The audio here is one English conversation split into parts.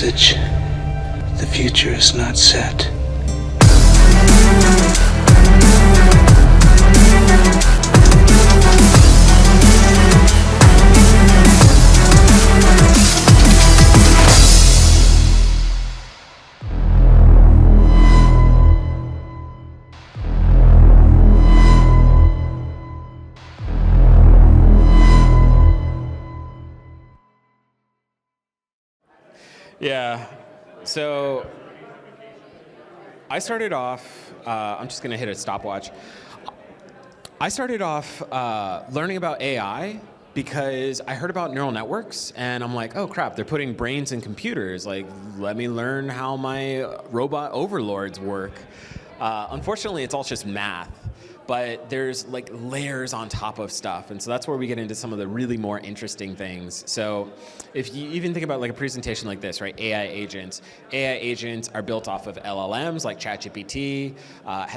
message. The future is not set. Yeah, so I started off, I'm just going to hit a stopwatch. I started off learning about AI because I heard about neural networks, and I'm like, oh crap, they're putting brains in computers. Like, let me learn how my robot overlords work. Unfortunately, it's all just math. But there's like layers on top of stuff. And so that's where we get into some of the really more interesting things. So if you even think about like a presentation like this, right? AI agents are built off of LLMs like ChatGPT.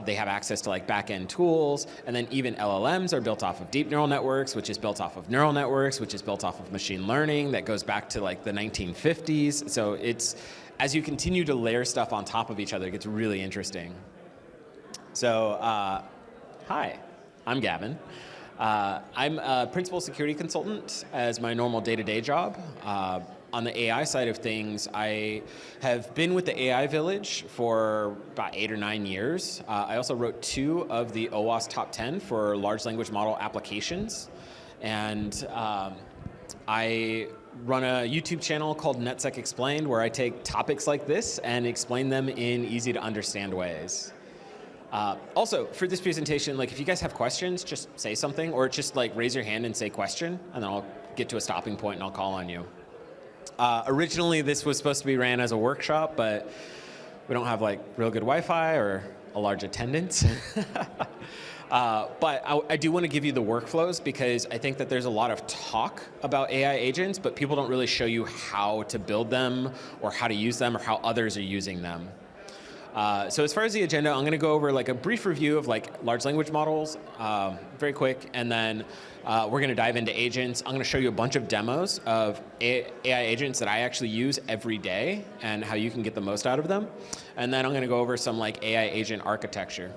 They have access to like back-end tools. And then even LLMs are built off of deep neural networks, which is built off of neural networks, which is built off of machine learning that goes back to like the 1950s. So it's, as you continue to layer stuff on top of each other, it gets really interesting. So, hi, I'm Gavin. I'm a principal security consultant as my normal day-to-day job. On the AI side of things, I have been with the AI Village for about 8 or 9 years. I also wrote 2 of the OWASP top 10 for large language model applications. And I run a YouTube channel called NetSec Explained, where I take topics like this and explain them in easy to understand ways. Also, for this presentation, like if you guys have questions, just say something, or just like raise your hand and say question, and then I'll get to a stopping point and I'll call on you. Originally, this was supposed to be ran as a workshop, but we don't have like real good Wi-Fi or a large attendance. But I do want to give you the workflows because I think that there's a lot of talk about AI agents, but people don't really show you how to build them or how to use them or how others are using them. So as far as the agenda, I'm going to go over like a brief review of like large language models, very quick, and then we're going to dive into agents. I'm going to show you a bunch of demos of AI agents that I actually use every day and how you can get the most out of them. And then I'm going to go over some like AI agent architecture.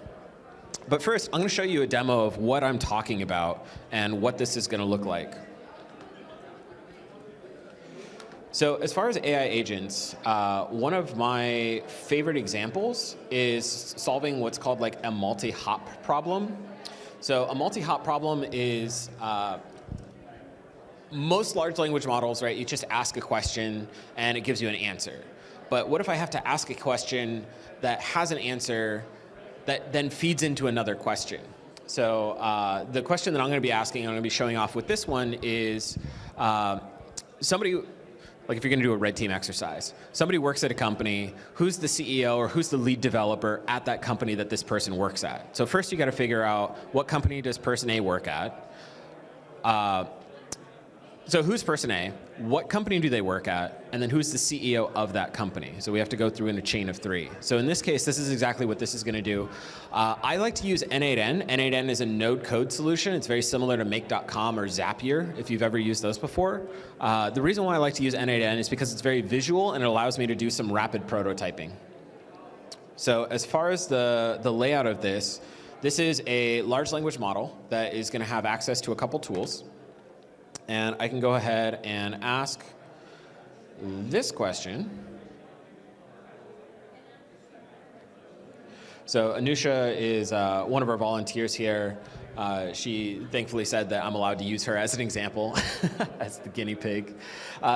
But first, I'm going to show you a demo of what I'm talking about and what this is going to look like. So as far as AI agents, one of my favorite examples is solving what's called like a multi-hop problem. So a multi-hop problem is most large language models, right? You just ask a question and it gives you an answer. But what if I have to ask a question that has an answer that then feeds into another question? So the question that I'm going to be asking, I'm going to be showing off with this one is somebody. Like if you're going to do a red team exercise, somebody works at a company, who's the CEO or who's the lead developer at that company that this person works at? So first you got to figure out what company does person A work at? So who's person A? What company do they work at? And then who's the CEO of that company? So we have to go through in a chain of 3. So in this case, this is exactly what this is going to do. I like to use N8N. N8N is a node code solution. It's very similar to Make.com or Zapier, if you've ever used those before. The reason why I like to use N8N is because it's very visual and it allows me to do some rapid prototyping. So as far as the layout of this is a large language model that is going to have access to a couple tools. And I can go ahead and ask this question. So Anusha is one of our volunteers here. She thankfully said that I'm allowed to use her as an example, as the guinea pig.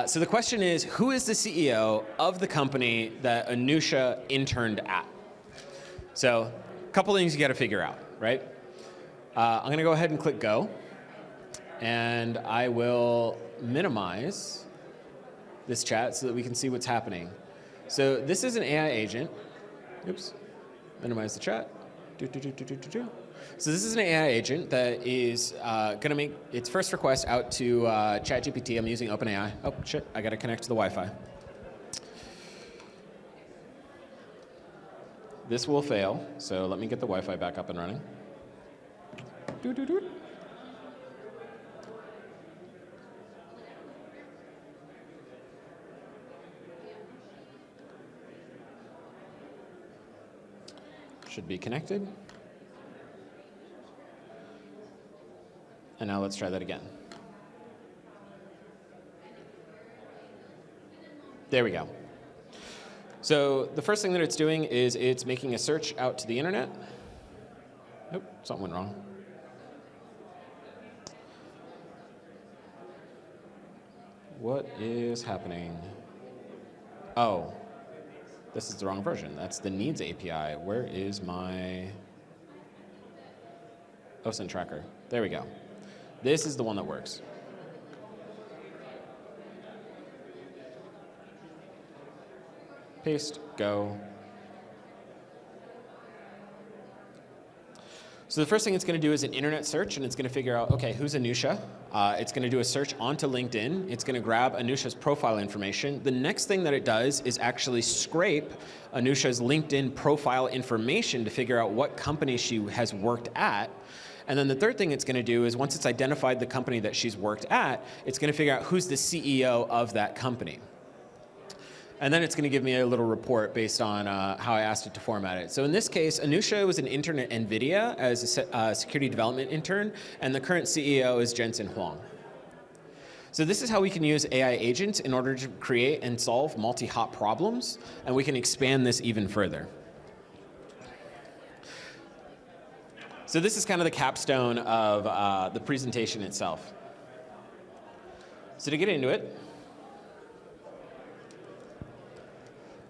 So the question is, who is the CEO of the company that Anusha interned at? So a couple things you got to figure out, right? I'm going to go ahead and click go. And I will minimize this chat so that we can see what's happening. So this is an AI agent. Oops, minimize the chat. So this is an AI agent that is going to make its first request out to ChatGPT. I'm using OpenAI. Oh, shit, I got to connect to the Wi-Fi. This will fail, so let me get the Wi-Fi back up and running. should be connected. And now let's try that again. There we go. So the first thing that it's doing is it's making a search out to the internet. Oh, something went wrong. What is happening? Oh, this is the wrong version. That's the needs API. Where is my OSINT tracker? There we go. This is the one that works. Paste, go. So the first thing it's going to do is an internet search, and it's going to figure out, okay, who's Anusha? It's going to do a search onto LinkedIn. It's going to grab Anusha's profile information. The next thing that it does is actually scrape Anusha's LinkedIn profile information to figure out what company she has worked at. And then the third thing it's going to do is once it's identified the company that she's worked at, it's going to figure out who's the CEO of that company. And then it's going to give me a little report based on how I asked it to format it. So in this case, Anusha was an intern at NVIDIA as a security development intern, and the current CEO is Jensen Huang. So this is how we can use AI agents in order to create and solve multi-hop problems, and we can expand this even further. So this is kind of the capstone of the presentation itself. So to get into it,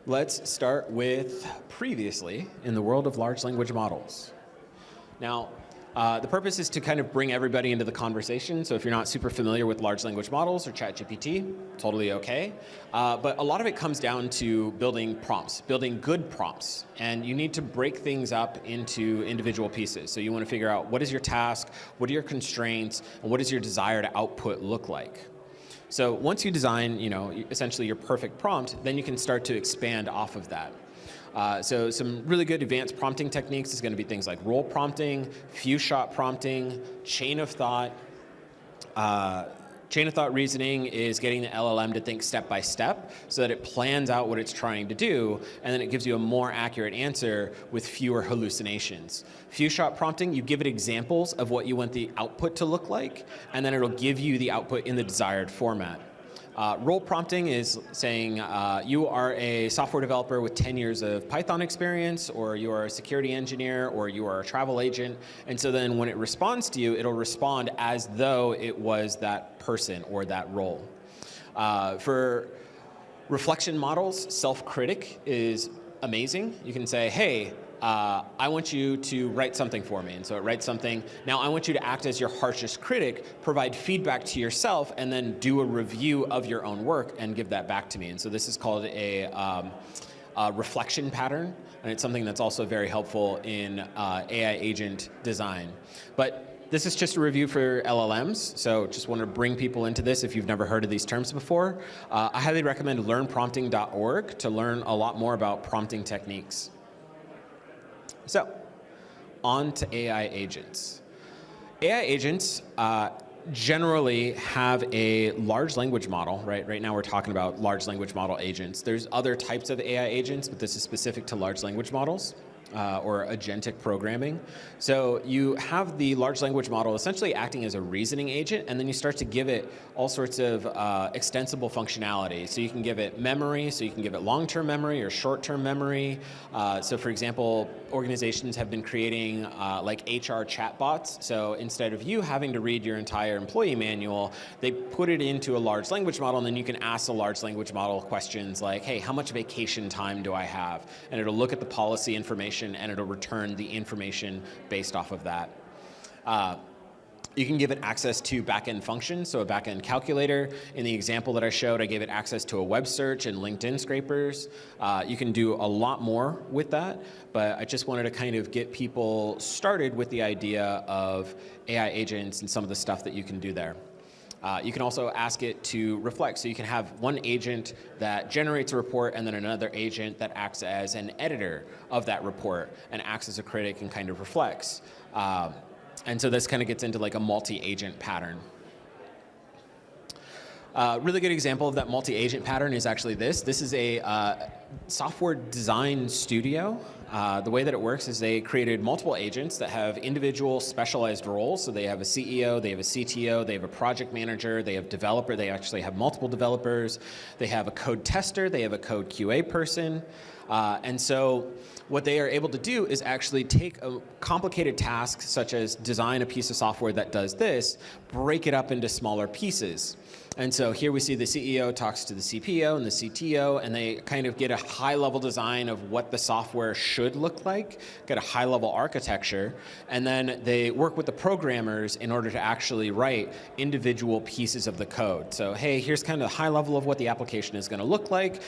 let's start with previously in the world of large language models. Now, the purpose is to kind of bring everybody into the conversation. So if you're not super familiar with large language models or ChatGPT, totally okay. But a lot of it comes down to building prompts, building good prompts. And you need to break things up into individual pieces. So you want to figure out what is your task, what are your constraints, and what does your desired output look like. So once you design, essentially your perfect prompt, then you can start to expand off of that. So some really good advanced prompting techniques is going to be things like role prompting, few-shot prompting, chain of thought. Chain of thought reasoning is getting the LLM to think step by step so that it plans out what it's trying to do, and then it gives you a more accurate answer with fewer hallucinations. Few-shot prompting, you give it examples of what you want the output to look like, and then it'll give you the output in the desired format. Role prompting is saying you are a software developer with 10 years of Python experience, or you are a security engineer, or you are a travel agent. And so then when it responds to you, it'll respond as though it was that person or that role. For reflection models, self-critic is amazing. You can say, hey, I want you to write something for me. And so it writes something. Now I want you to act as your harshest critic, provide feedback to yourself, and then do a review of your own work and give that back to me. And so this is called a reflection pattern. And it's something that's also very helpful in AI agent design. But this is just a review for LLMs, so just want to bring people into this if you've never heard of these terms before. I highly recommend learnprompting.org to learn a lot more about prompting techniques. So, on to AI agents. AI agents generally have a large language model, right? Right now we're talking about large language model agents. There's other types of AI agents, but this is specific to large language models. Or agentic programming. So you have the large language model essentially acting as a reasoning agent, and then you start to give it all sorts of extensible functionality. So you can give it memory, so you can give it long-term memory or short-term memory. So for example, organizations have been creating like HR chatbots. So instead of you having to read your entire employee manual, they put it into a large language model, and then you can ask the large language model questions like, hey, how much vacation time do I have? And it'll look at the policy information and it'll return the information based off of that. You can give it access to backend functions, so a backend calculator. In the example that I showed, I gave it access to a web search and LinkedIn scrapers. You can do a lot more with that, but I just wanted to kind of get people started with the idea of AI agents and some of the stuff that you can do there. You can also ask it to reflect. So you can have one agent that generates a report and then another agent that acts as an editor of that report and acts as a critic and kind of reflects. And so this kind of gets into like a multi-agent pattern. Really good example of that multi-agent pattern is actually this. This is a software design studio the way that it works is they created multiple agents that have individual specialized roles. So they have a CEO, they have a CTO, they have a project manager, they have developer, they actually have multiple developers, they have a code tester, they have a code QA person. And so what they are able to do is actually take a complicated task such as design a piece of software that does this, break it up into smaller pieces. And so here we see the CEO talks to the CPO and the CTO, and they kind of get a high-level design of what the software should look like, get a high-level architecture, and then they work with the programmers in order to actually write individual pieces of the code. So, hey, here's kind of the high level of what the application is going to look like.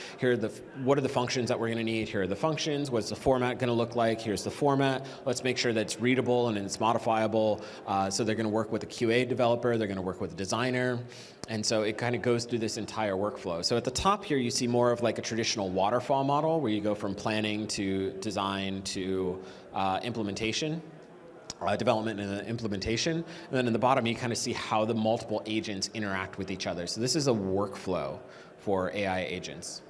What are the functions that we're going to need? Here are the functions. What's the format going to look like? Here's the format. Let's make sure that it's readable and it's modifiable. So they're going to work with a QA developer. They're going to work with a designer. And so it kind of goes through this entire workflow. So at the top here, you see more of like a traditional waterfall model where you go from planning to design to implementation, development and implementation. And then in the bottom, you kind of see how the multiple agents interact with each other. So this is a workflow for AI agents.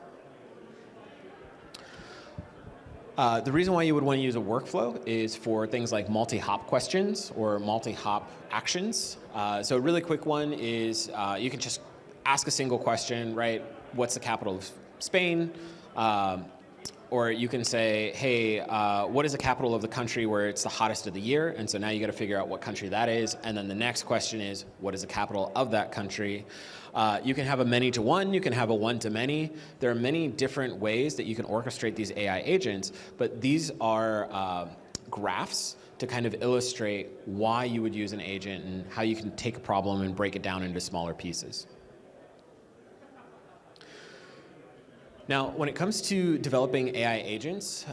The reason why you would want to use a workflow is for things like multi-hop questions or multi-hop actions. So a really quick one is you can just ask a single question, right? What's the capital of Spain? Or you can say, hey, what is the capital of the country where it's the hottest of the year? And so now you got to figure out what country that is. And then the next question is, what is the capital of that country? You can have a many-to-one, you can have a one-to-many. There are many different ways that you can orchestrate these AI agents, but these are graphs to kind of illustrate why you would use an agent and how you can take a problem and break it down into smaller pieces. Now, when it comes to developing AI agents,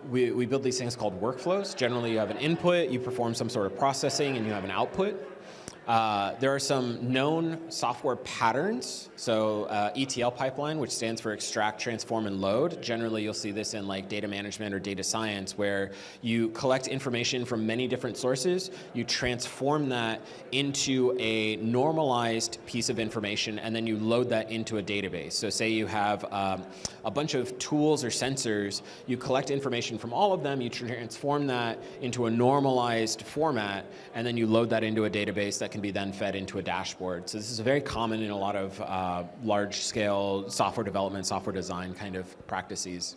we build these things called workflows. Generally, you have an input, you perform some sort of processing, and you have an output. There are some known software patterns. So ETL pipeline, which stands for extract, transform, and load. Generally, you'll see this in like data management or data science, where you collect information from many different sources, you transform that into a normalized piece of information, and then you load that into a database. So say you have a bunch of tools or sensors, you collect information from all of them, you transform that into a normalized format, and then you load that into a database that can be then fed into a dashboard. So this is very common in a lot of large-scale software development, software design kind of practices.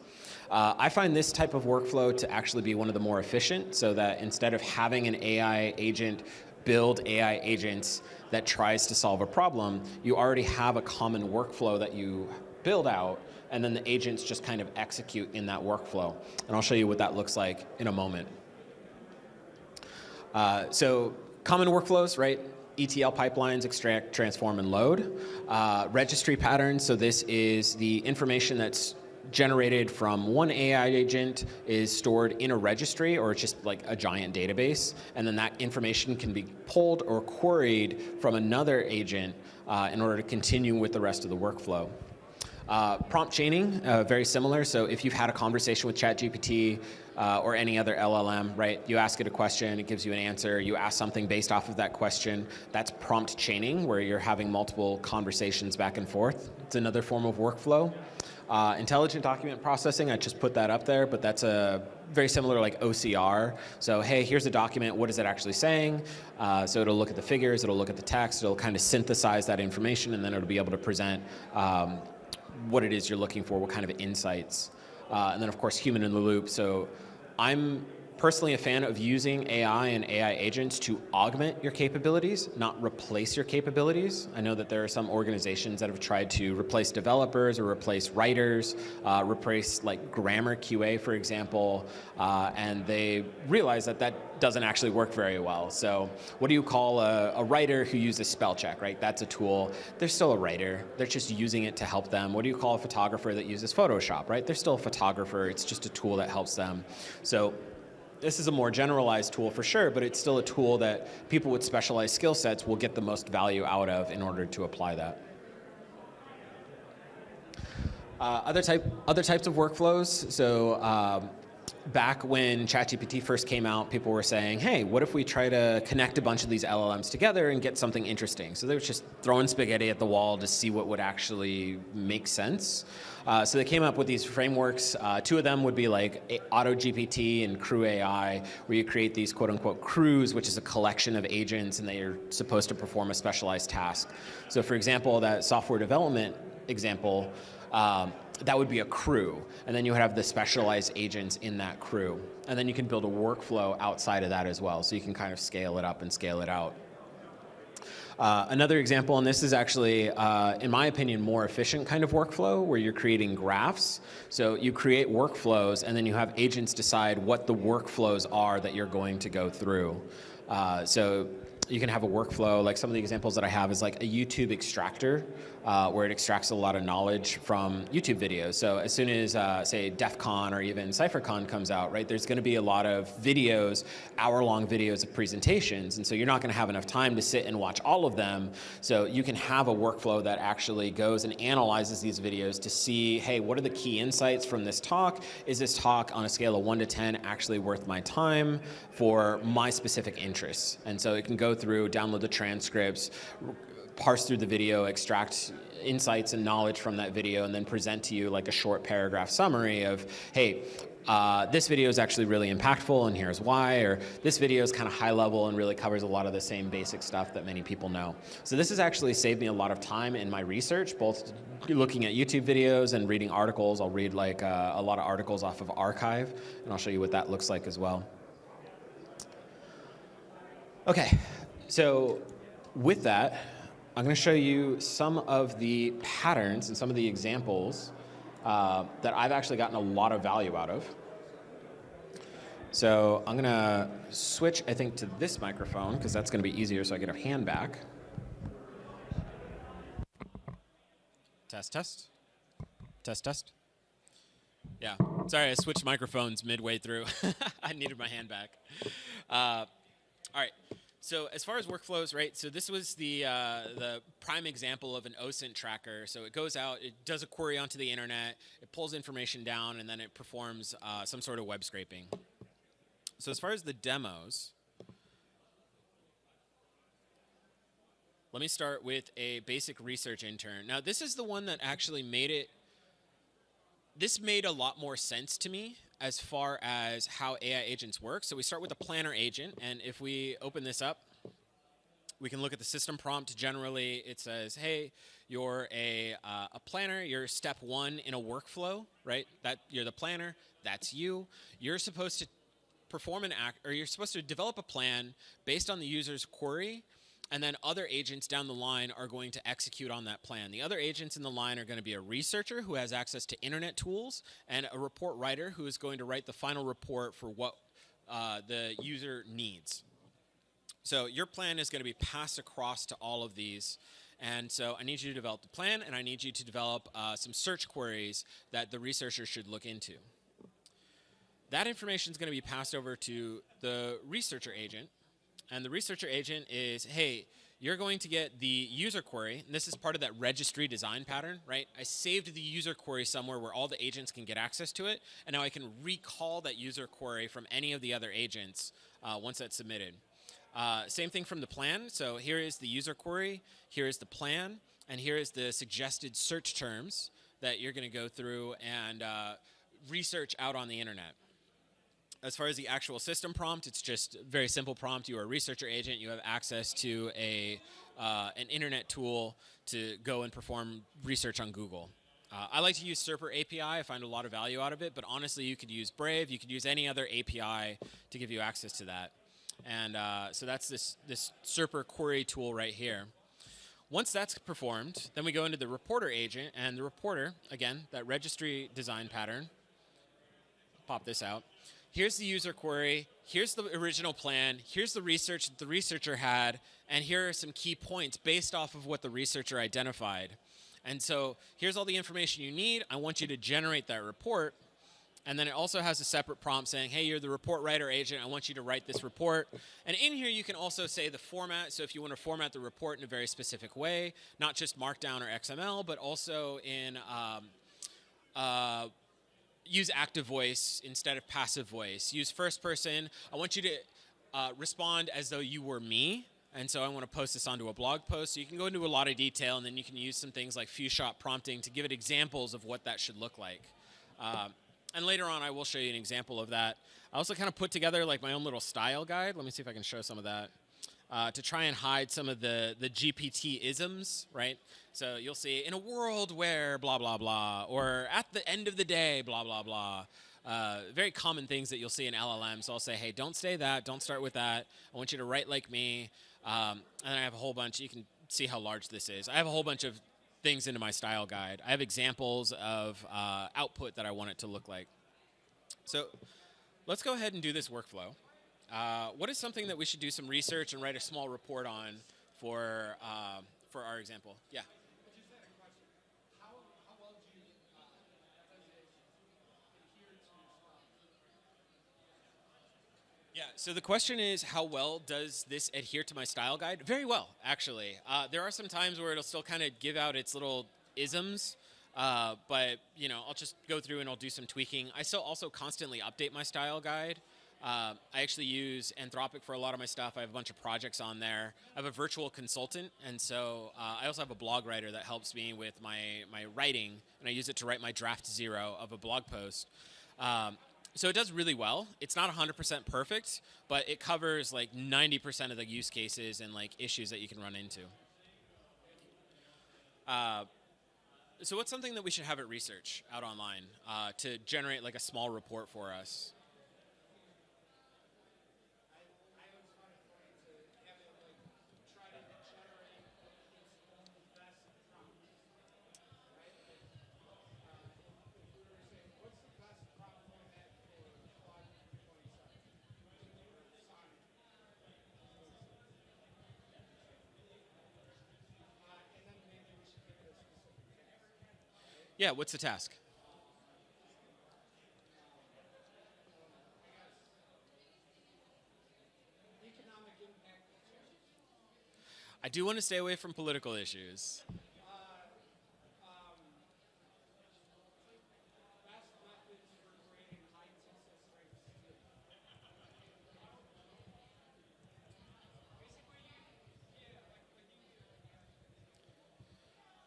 I find this type of workflow to actually be one of the more efficient, so that instead of having an AI agent build AI agents that tries to solve a problem, you already have a common workflow that you build out, and then the agents just kind of execute in that workflow. And I'll show you what that looks like in a moment. So common workflows, right? ETL pipelines, extract, transform, and load. Registry patterns, so this is the information that's generated from one AI agent is stored in a registry, or it's just like a giant database, and then that information can be pulled or queried from another agent in order to continue with the rest of the workflow. Prompt chaining, very similar. So if you've had a conversation with ChatGPT or any other LLM, right? You ask it a question, it gives you an answer. You ask something based off of that question. That's prompt chaining, where you're having multiple conversations back and forth. It's another form of workflow. Intelligent document processing, I just put that up there, but that's a very similar like OCR. So hey, here's a document, what is it actually saying? So it'll look at the figures, it'll look at the text, it'll kind of synthesize that information, and then it'll be able to present what it is you're looking for, what kind of insights. And then of course, human in the loop. So I'm personally a fan of using AI and AI agents to augment your capabilities, not replace your capabilities. I know that there are some organizations that have tried to replace developers or replace writers, replace like grammar QA, for example, and they realize that that doesn't actually work very well. So what do you call a writer who uses spell check, right? That's a tool. They're still a writer. They're just using it to help them. What do you call a photographer that uses Photoshop, right? They're still a photographer. It's just a tool that helps them. So this is a more generalized tool for sure, but it's still a tool that people with specialized skill sets will get the most value out of in order to apply that. Other types of workflows. So back when ChatGPT first came out, people were saying, hey, what if we try to connect a bunch of these LLMs together and get something interesting? So they were just throwing spaghetti at the wall to see what would actually make sense. So they came up with these frameworks. Two of them would be like AutoGPT and Crew AI, where you create these quote unquote crews, which is a collection of agents, and they are supposed to perform a specialized task. So for example, that software development example, that would be a crew, and then you would have the specialized agents in that crew. And then you can build a workflow outside of that as well, so you can kind of scale it up and scale it out. Another example, and this is actually, in my opinion, more efficient kind of workflow, where you're creating graphs. So you create workflows, and then you have agents decide what the workflows are that you're going to go through. So you can have a workflow, like some of the examples that I have is like a YouTube extractor, where it extracts a lot of knowledge from YouTube videos. So as soon as, say, DEF CON or even CypherCon comes out, right, there's gonna be a lot of videos, hour-long videos of presentations, and so you're not gonna have enough time to sit and watch all of them. So you can have a workflow that actually goes and analyzes these videos to see, hey, what are the key insights from this talk? Is this talk on a scale of 1 to 10 actually worth my time for my specific interests? And so it can go through, download the transcripts, parse through the video, extract insights and knowledge from that video, and then present to you like a short paragraph summary of, hey, this video is actually really impactful and here's why, or this video is kind of high level and really covers a lot of the same basic stuff that many people know. So this has actually saved me a lot of time in my research, both looking at YouTube videos and reading articles. I'll read like a lot of articles off of Archive, and I'll show you what that looks like as well. Okay, so with that, I'm going to show you some of the patterns and some of the examples that I've actually gotten a lot of value out of. So I'm going to switch, I think, to this microphone, because that's going to be easier so I get a hand back. Test, test. Test, test. Yeah, sorry, I switched microphones midway through. I needed my hand back. All right. So as far as workflows, right, so this was the prime example of an OSINT tracker. So it goes out, it does a query onto the internet, it pulls information down, and then it performs some sort of web scraping. So as far as the demos, let me start with a basic research intern. Now this is the one that actually made a lot more sense to me as far as how AI agents work. So we start with a planner agent, and if we open this up, we can look at the system prompt. Generally, it says, hey, you're a planner, you're step 1 in a workflow, right? That you're the planner, that's you. You're supposed to perform an act, or you're supposed to develop a plan based on the user's query, and then other agents down the line are going to execute on that plan. The other agents in the line are going to be a researcher who has access to internet tools, and a report writer who is going to write the final report for what the user needs. So your plan is going to be passed across to all of these. And so I need you to develop the plan, and I need you to develop some search queries that the researcher should look into. That information is going to be passed over to the researcher agent. And the researcher agent is, hey, you're going to get the user query, and this is part of that registry design pattern, right? I saved the user query somewhere where all the agents can get access to it, and now I can recall that user query from any of the other agents once that's submitted. Same thing from the plan. So here is the user query, here is the plan, and here is the suggested search terms that you're going to go through and research out on the internet. As far as the actual system prompt, it's just a very simple prompt. You are a researcher agent. You have access to an internet tool to go and perform research on Google. I like to use Serper API. I find a lot of value out of it. But honestly, you could use Brave. You could use any other API to give you access to that. And so that's this Serper query tool right here. Once that's performed, then we go into the reporter agent. And the reporter, again, that registry design pattern. Pop this out. Here's the user query, here's the original plan, here's the research that the researcher had, and here are some key points based off of what the researcher identified. And so here's all the information you need. I want you to generate that report. And then it also has a separate prompt saying, hey, you're the report writer agent. I want you to write this report. And in here, you can also say the format. So if you want to format the report in a very specific way, not just Markdown or XML, but also in use active voice instead of passive voice. Use first person. I want you to respond as though you were me. And so I want to post this onto a blog post. So you can go into a lot of detail, and then you can use some things like few shot prompting to give it examples of what that should look like. And later on, I will show you an example of that. I also kind of put together like my own little style guide. Let me see if I can show some of that. To try and hide some of the GPT-isms, right? So you'll see, in a world where blah, blah, blah, or at the end of the day, blah, blah, blah. Very common things that you'll see in LLMs. So I'll say, hey, don't say that. Don't start with that. I want you to write like me. And then I have a whole bunch. You can see how large this is. I have a whole bunch of things into my style guide. I have examples of output that I want it to look like. So let's go ahead and do this workflow. What is something that we should do some research and write a small report on for our example? Yeah. Yeah, so the question is, how well does this adhere to my style guide? Very well, actually. There are some times where it'll still kind of give out its little isms, but I'll just go through and I'll do some tweaking. I still also constantly update my style guide. I actually use Anthropic for a lot of my stuff. I have a bunch of projects on there. I have a virtual consultant, and so I also have a blog writer that helps me with my writing, and I use it to write my draft 0 of a blog post. So it does really well. It's not 100% perfect, but it covers like 90% of the use cases and like issues that you can run into. So what's something that we should have it research out online to generate like a small report for us? Yeah, what's the task? I do want to stay away from political issues.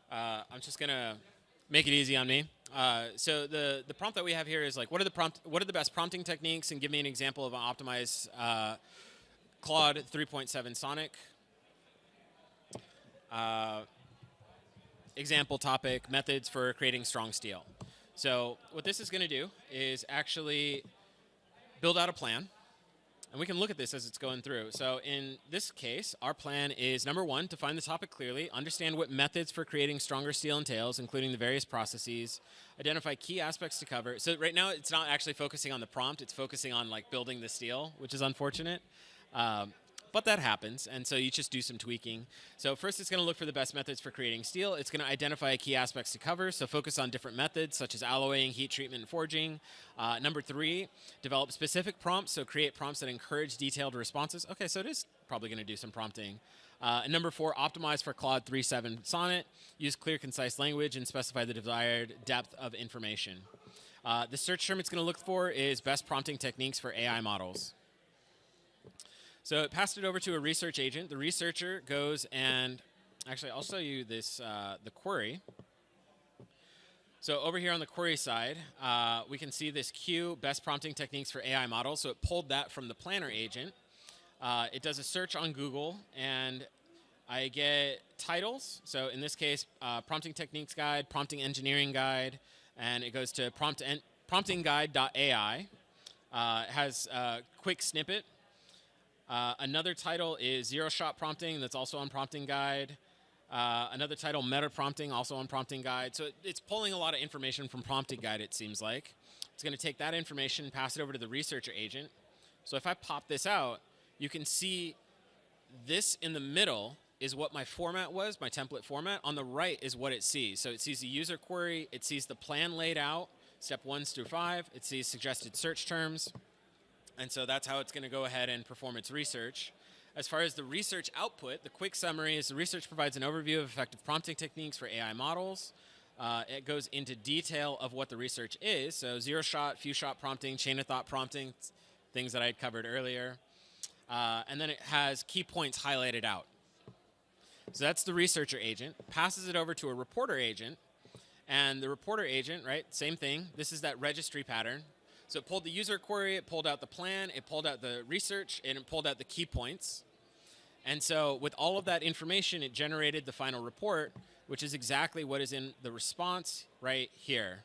I'm just gonna make it easy on me. So the prompt that we have here is like, what are the best prompting techniques, and give me an example of an optimized Claude 3.7 Sonic. Example topic, methods for creating strong steel. So what this is going to do is actually build out a plan. And we can look at this as it's going through. So in this case, our plan is, number one, to find the topic clearly, understand what methods for creating stronger steel entails, including the various processes, identify key aspects to cover. So right now, it's not actually focusing on the prompt. It's focusing on like building the steel, which is unfortunate. But that happens, and so you just do some tweaking. So first, it's going to look for the best methods for creating steel. It's going to identify key aspects to cover, so focus on different methods, such as alloying, heat treatment, and forging. Number three, develop specific prompts, so create prompts that encourage detailed responses. Okay, so it is probably going to do some prompting. And number four, optimize for Claude 3.7 Sonnet. Use clear, concise language, and specify the desired depth of information. The search term it's going to look for is best prompting techniques for AI models. So it passed it over to a research agent. The researcher goes and, actually, I'll show you this, the query. So over here on the query side, we can see this queue, best prompting techniques for AI models. So it pulled that from the planner agent. It does a search on Google, and I get titles. So in this case, prompting techniques guide, prompting engineering guide, and it goes to promptingguide.ai. It has a quick snippet. Another title is Zero Shot Prompting, that's also on Prompting Guide. Another title, Meta Prompting, also on Prompting Guide. So it's pulling a lot of information from Prompting Guide, it seems like. It's going to take that information, pass it over to the researcher agent. So if I pop this out, you can see this in the middle is what my format was, my template format. On the right is what it sees. So it sees the user query, it sees the plan laid out, step 1 through 5, it sees suggested search terms. And so that's how it's going to go ahead and perform its research. As far as the research output, the quick summary is the research provides an overview of effective prompting techniques for AI models. It goes into detail of what the research is. So zero-shot, few-shot prompting, chain of thought prompting, things that I had covered earlier. And then it has key points highlighted out. So that's the researcher agent. Passes it over to a reporter agent. And the reporter agent, right, same thing. This is that registry pattern. So it pulled the user query, it pulled out the plan, it pulled out the research, and it pulled out the key points. And so with all of that information, it generated the final report, which is exactly what is in the response right here.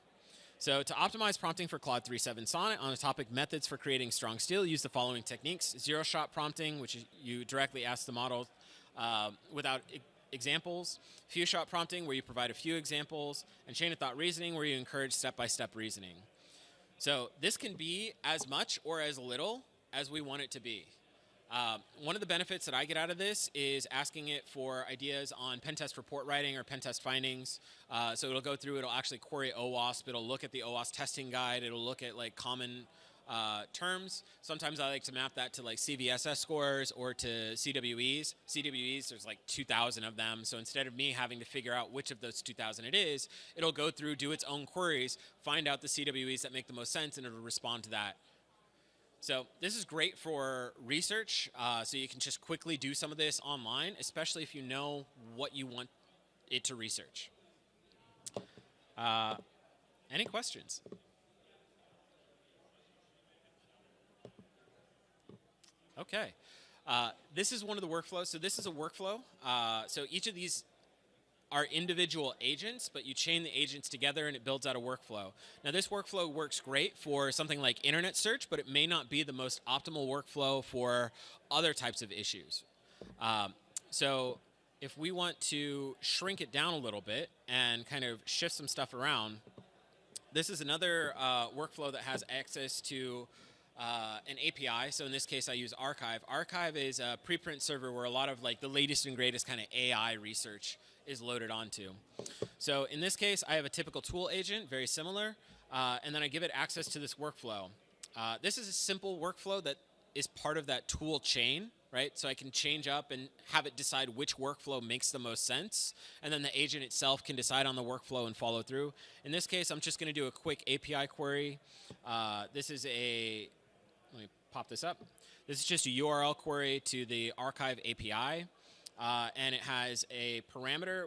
So to optimize prompting for Claude 3.7 Sonnet on the topic methods for creating strong steel, use the following techniques. Zero-shot prompting, which is you directly ask the model without examples. Few-shot prompting, where you provide a few examples. And chain of thought reasoning, where you encourage step-by-step reasoning. So this can be as much or as little as we want it to be. One of the benefits that I get out of this is asking it for ideas on pen test report writing or pen test findings. So it'll go through, it'll actually query OWASP, it'll look at the OWASP testing guide, it'll look at like common terms. Sometimes I like to map that to like CVSS scores or to CWEs. CWEs, there's like 2,000 of them. So instead of me having to figure out which of those 2,000 it is, it'll go through, do its own queries, find out the CWEs that make the most sense, and it'll respond to that. So this is great for research, so you can just quickly do some of this online, especially if you know what you want it to research. Any questions? Okay. This is one of the workflows. So this is a workflow. So each of these are individual agents, but you chain the agents together and it builds out a workflow. Now this workflow works great for something like internet search, but it may not be the most optimal workflow for other types of issues. So if we want to shrink it down a little bit and kind of shift some stuff around, this is another workflow that has access to an API. So in this case, I use Archive. Archive is a preprint server where a lot of like the latest and greatest kind of AI research is loaded onto. So in this case, I have a typical tool agent, very similar, and then I give it access to this workflow. This is a simple workflow that is part of that tool chain, right? So I can change up and have it decide which workflow makes the most sense, and then the agent itself can decide on the workflow and follow through. In this case, I'm just going to do a quick API query. This is let me pop this up. This is just a URL query to the Archive API, and it has a parameter,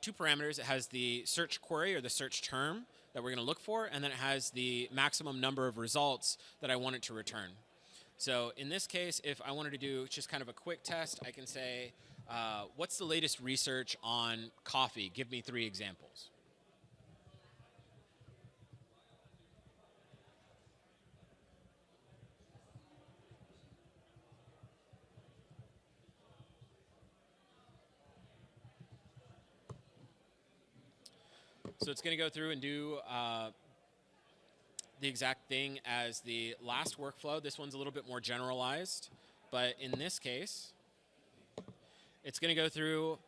two parameters. It has the search query or the search term that we're going to look for, and then it has the maximum number of results that I want it to return. So in this case, if I wanted to do just kind of a quick test, I can say, what's the latest research on coffee? Give me 3 examples. So it's going to go through and do the exact thing as the last workflow. This one's a little bit more generalized, but in this case, it's going to go through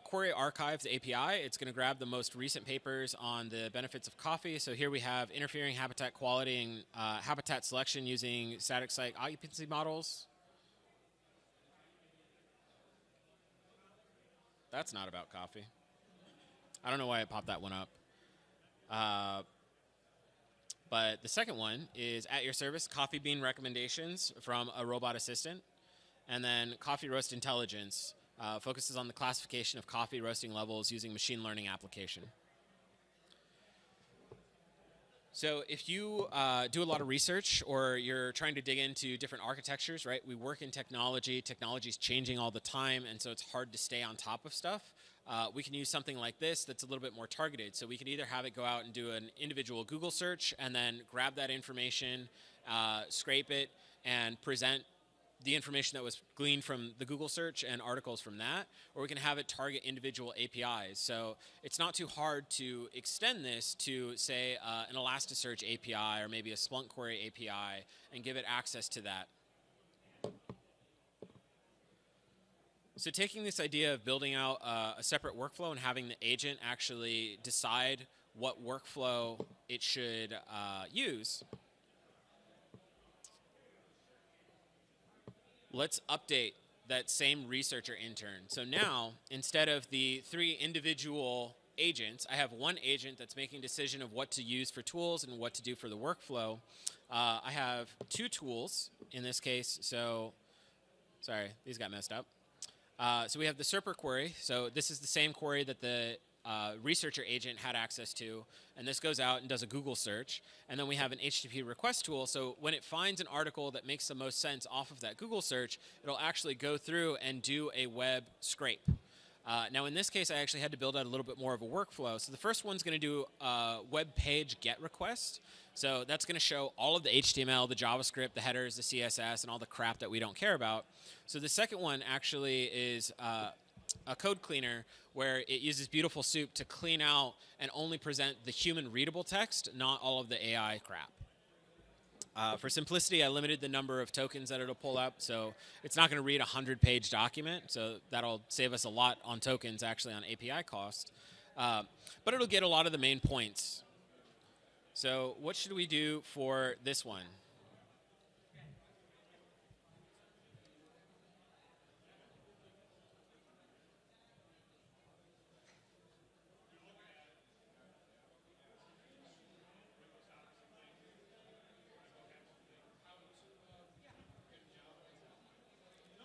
query Archives API. It's going to grab the most recent papers on the benefits of coffee. So here we have interfering habitat quality and habitat selection using static site occupancy models. That's not about coffee. I don't know why I popped that one up. But the second one is at your service, coffee bean recommendations from a robot assistant. And then coffee roast intelligence focuses on the classification of coffee roasting levels using machine learning application. So if you do a lot of research or you're trying to dig into different architectures, right? We work in technology. Technology is changing all the time, and so it's hard to stay on top of stuff. We can use something like this that's a little bit more targeted. So we can either have it go out and do an individual Google search and then grab that information, scrape it, and present the information that was gleaned from the Google search and articles from that, or we can have it target individual APIs. So it's not too hard to extend this to, say, an Elasticsearch API or maybe a Splunk Query API and give it access to that. So taking this idea of building out a separate workflow and having the agent actually decide what workflow it should use, let's update that same researcher intern. So now, instead of the 3 individual agents. I have one agent that's making decision of what to use for tools and what to do for the workflow. I have two tools in this case. So, sorry, these got messed up. So we have the SERPer query. So this is the same query that the researcher agent had access to, and this goes out and does a Google search. And then we have an HTTP request tool, so when it finds an article that makes the most sense off of that Google search, it'll actually go through and do a web scrape. Now in this case, I actually had to build out a little bit more of a workflow. So the first one's going to do a web page GET request. So that's going to show all of the HTML, the JavaScript, the headers, the CSS, and all the crap that we don't care about. So the second one actually is a code cleaner where it uses Beautiful Soup to clean out and only present the human readable text, not all of the AI crap. For simplicity, I limited the number of tokens that it'll pull up, so it's not going to read a 100-page document, so that'll save us a lot on tokens, actually, on API cost. But it'll get a lot of the main points. So what should we do for this one?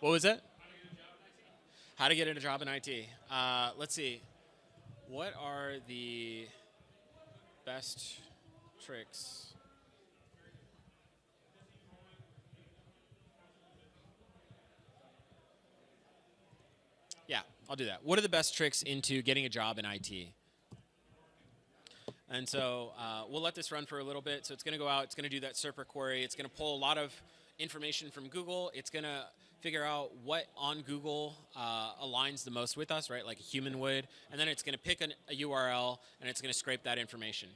What was it? How to get a job in IT. Let's see. What are the best tricks? Yeah, I'll do that. What are the best tricks into getting a job in IT? And so we'll let this run for a little bit. So it's going to go out. It's going to do that SERPer query. It's going to pull a lot of information from Google. It's going to figure out what on Google aligns the most with us, right, like a human would. And then it's going to pick a URL, and it's going to scrape that information.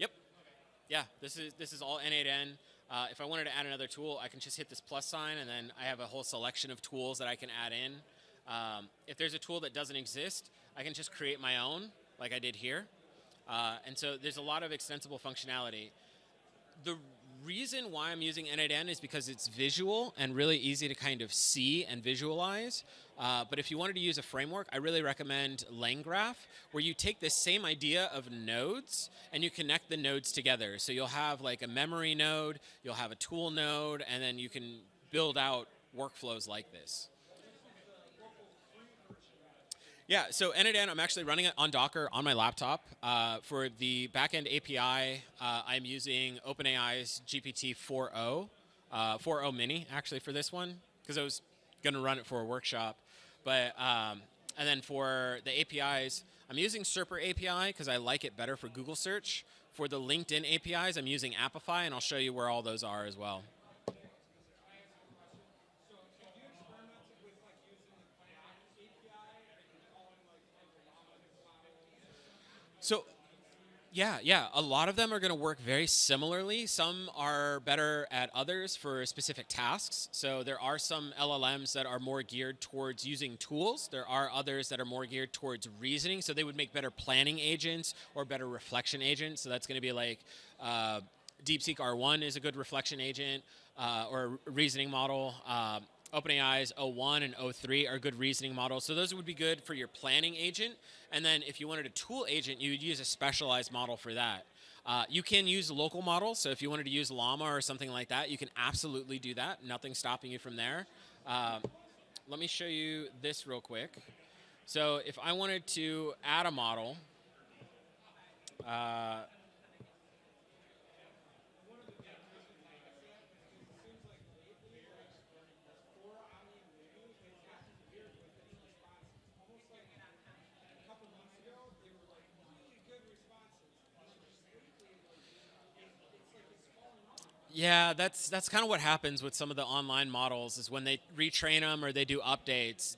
Yep. Yeah, this is all N8N. If I wanted to add another tool, I can just hit this plus sign, and then I have a whole selection of tools that I can add in. If there's a tool that doesn't exist, I can just create my own, like I did here. And so there's a lot of extensible functionality. The reason why I'm using N8N is because it's visual and really easy to kind of see and visualize. But if you wanted to use a framework, I really recommend LangGraph, where you take this same idea of nodes and you connect the nodes together. So you'll have like a memory node, you'll have a tool node, and then you can build out workflows like this. Yeah, so N8N, I'm actually running it on Docker on my laptop. For the backend API, I'm using OpenAI's GPT 4.0, 4.0 mini, actually, for this one, because I was going to run it for a workshop. But and then for the APIs, I'm using SERPer API because I like it better for Google search. For the LinkedIn APIs, I'm using Apify, and I'll show you where all those are as well. So, yeah, a lot of them are going to work very similarly. Some are better at others for specific tasks. So there are some LLMs that are more geared towards using tools. There are others that are more geared towards reasoning. So they would make better planning agents or better reflection agents. So that's going to be like DeepSeek R1 is a good reflection agent or a reasoning model. OpenAI's O1 and O3 are good reasoning models. So those would be good for your planning agent. And then if you wanted a tool agent, you would use a specialized model for that. You can use local models. So if you wanted to use Llama or something like that, you can absolutely do that. Nothing's stopping you from there. Let me show you this real quick. So if I wanted to add a model, yeah, that's kind of what happens with some of the online models is when they retrain them or they do updates,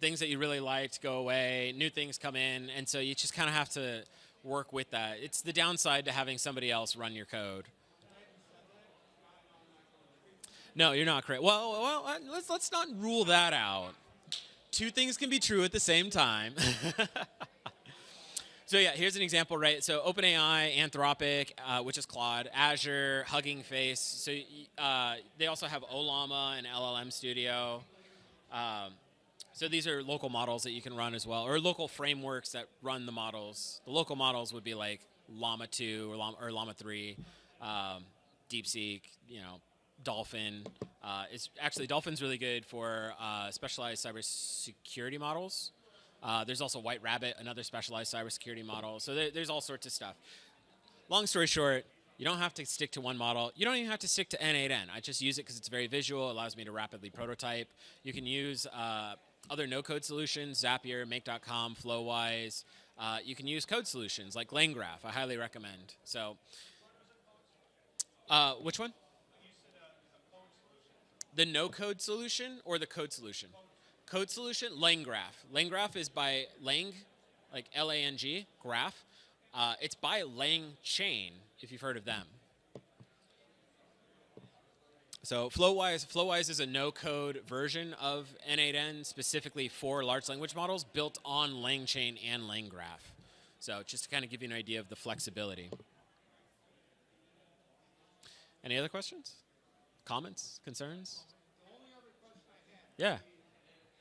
things that you really liked go away, new things come in, and so you just kind of have to work with that. It's the downside to having somebody else run your code. No, you're not correct. Well, let's not rule that out. Two things can be true at the same time. So yeah, here's an example, right? So OpenAI, Anthropic, which is Claude, Azure, Hugging Face. So they also have Ollama and LLM Studio. So these are local models that you can run as well, or local frameworks that run the models. The local models would be like Llama 2 or Llama 3, DeepSeek, Dolphin. Dolphin's really good for specialized cybersecurity models. There's also White Rabbit, another specialized cybersecurity model. So there's all sorts of stuff. Long story short, you don't have to stick to one model. You don't even have to stick to N8N. I just use it because it's very visual. It allows me to rapidly prototype. You can use other no-code solutions, Zapier, Make.com, Flowwise. You can use code solutions like LangGraph. I highly recommend. So, which one? The no-code solution or the code solution? Code solution, LangGraph. LangGraph is by Lang, like L-A-N-G, graph. It's by LangChain, if you've heard of them. So Flowwise is a no-code version of N8N specifically for large language models built on LangChain and LangGraph. So just to kind of give you an idea of the flexibility. Any other questions? Comments? Concerns? The only other question I had. Yeah.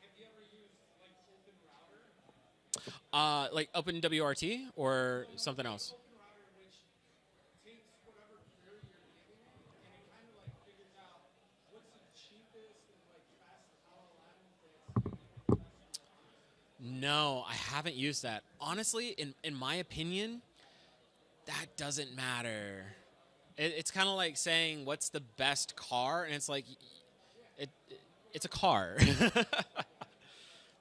Have you ever used like Like OpenWRT or something else? Open Router, which takes whatever query you're giving it, and it kind of like figures out what's the cheapest and like fastest LLM that's No, I haven't used that. Honestly, in my opinion, that doesn't matter. It's kind of like saying what's the best car, and it's like it's a car.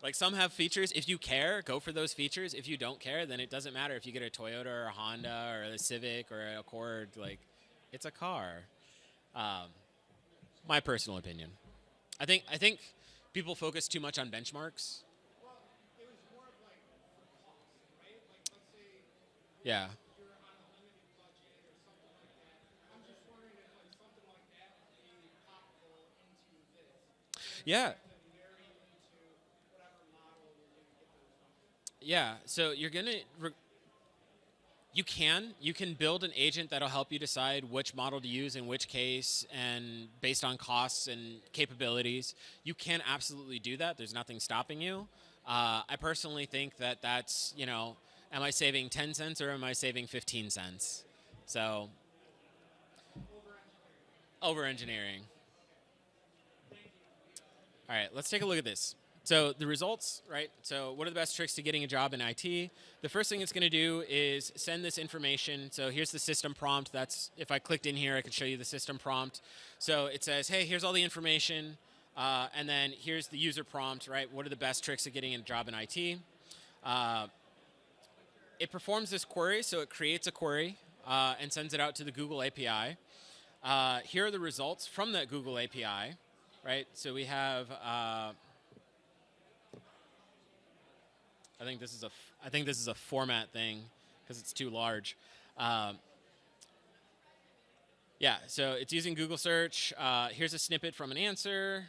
Like some have features. If you care, go for those features. If you don't care, then it doesn't matter if you get a Toyota or a Honda or a Civic or an Accord. Like, it's a car. My personal opinion. I think people focus too much on benchmarks. Well, it was more of like for cost, right? Like let's say Yeah. you're on a limited budget or something like that. I'm just wondering if like something like that would be poppable into this. Yeah. To marry into whatever model you're going to get those numbers. Yeah. So you're gonna. You can build an agent that'll help you decide which model to use in which case, and based on costs and capabilities. You can absolutely do that. There's nothing stopping you. I personally think that that's, am I saving 10 cents or am I saving 15 cents? So, over engineering. All right, let's take a look at this. So the results, right? So what are the best tricks to getting a job in IT? The first thing it's going to do is send this information. So here's the system prompt. That's, if I clicked in here, I could show you the system prompt. So it says, hey, here's all the information. And then here's the user prompt, right? What are the best tricks of getting a job in IT? It performs this query. So it creates a query and sends it out to the Google API. Here are the results from that Google API, right? So we have... I think this is a format thing because it's too large. Yeah, so it's using Google search. Here's a snippet from an answer.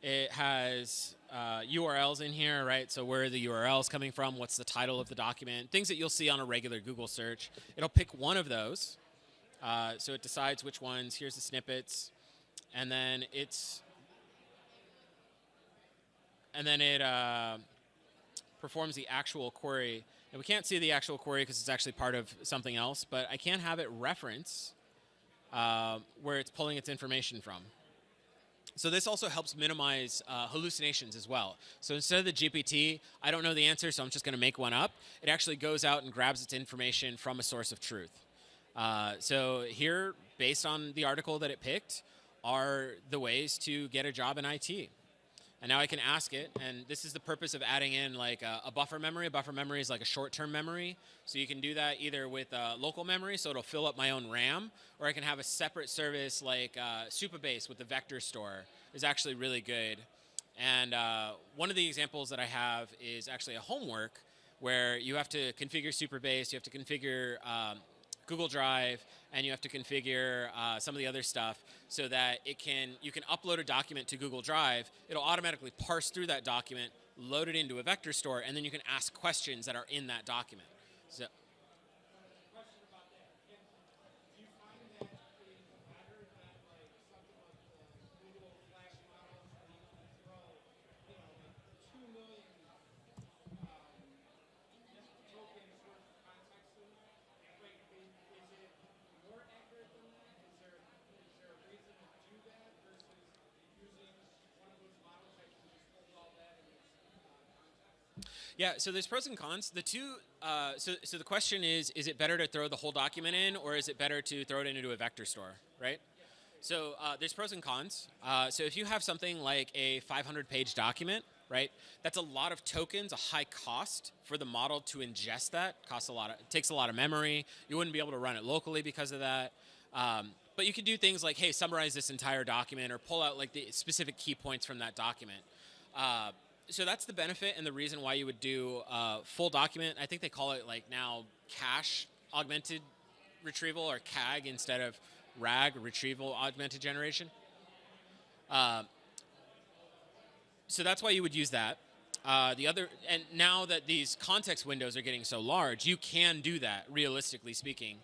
It has URLs in here, right? So where are the URLs coming from? What's the title of the document? Things that you'll see on a regular Google search. It'll pick one of those. So it decides which ones. Here's the snippets, and then it performs the actual query. And we can't see the actual query because it's actually part of something else, but I can have it reference where it's pulling its information from. So this also helps minimize hallucinations as well. So instead of the GPT, I don't know the answer, so I'm just going to make one up, it actually goes out and grabs its information from a source of truth. So here, based on the article that it picked, are the ways to get a job in IT. And now I can ask it, and this is the purpose of adding in like a buffer memory. A buffer memory is like a short-term memory. So you can do that either with local memory, so it'll fill up my own RAM, or I can have a separate service like Supabase with the vector store is actually really good. And one of the examples that I have is actually a homework where you have to configure Supabase, you have to configure Google Drive, and you have to configure some of the other stuff so that you can upload a document to Google Drive. It'll automatically parse through that document, load it into a vector store, and then you can ask questions that are in that document. So, Question about that. Do you find that is better than like something like the Google Flash models where you can throw Yeah, so there's pros and cons. The two, so the question is it better to throw the whole document in, or is it better to throw it into a vector store, right? So there's pros and cons. So if you have something like a 500-page document, right, that's a lot of tokens, a high cost for the model to ingest that. It takes a lot of memory. You wouldn't be able to run it locally because of that. But you could do things like, hey, summarize this entire document, or pull out like the specific key points from that document. So that's the benefit and the reason why you would do full document. I think they call it like now cache augmented retrieval, or CAG instead of RAG, retrieval augmented generation. So that's why you would use that. And now that these context windows are getting so large, you can do that, realistically speaking.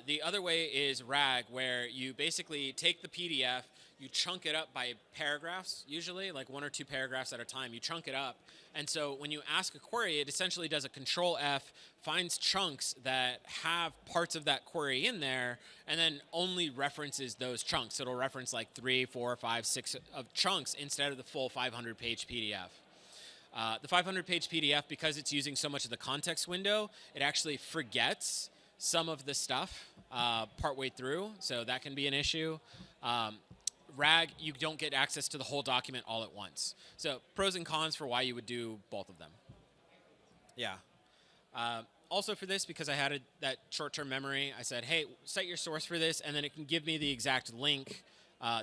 The other way is RAG, where you basically take the PDF, you chunk it up by paragraphs, usually, like 1 or 2 paragraphs at a time. You chunk it up. And so when you ask a query, it essentially does a Control F, finds chunks that have parts of that query in there, and then only references those chunks. So it'll reference like 3, 4, 5, 6 of chunks instead of the full 500-page PDF. The 500-page PDF, because it's using so much of the context window, it actually forgets some of the stuff partway through, so that can be an issue. RAG, you don't get access to the whole document all at once. So pros and cons for why you would do both of them. Yeah. Also for this, because I had that short-term memory, I said, hey, cite your source for this, and then it can give me the exact link.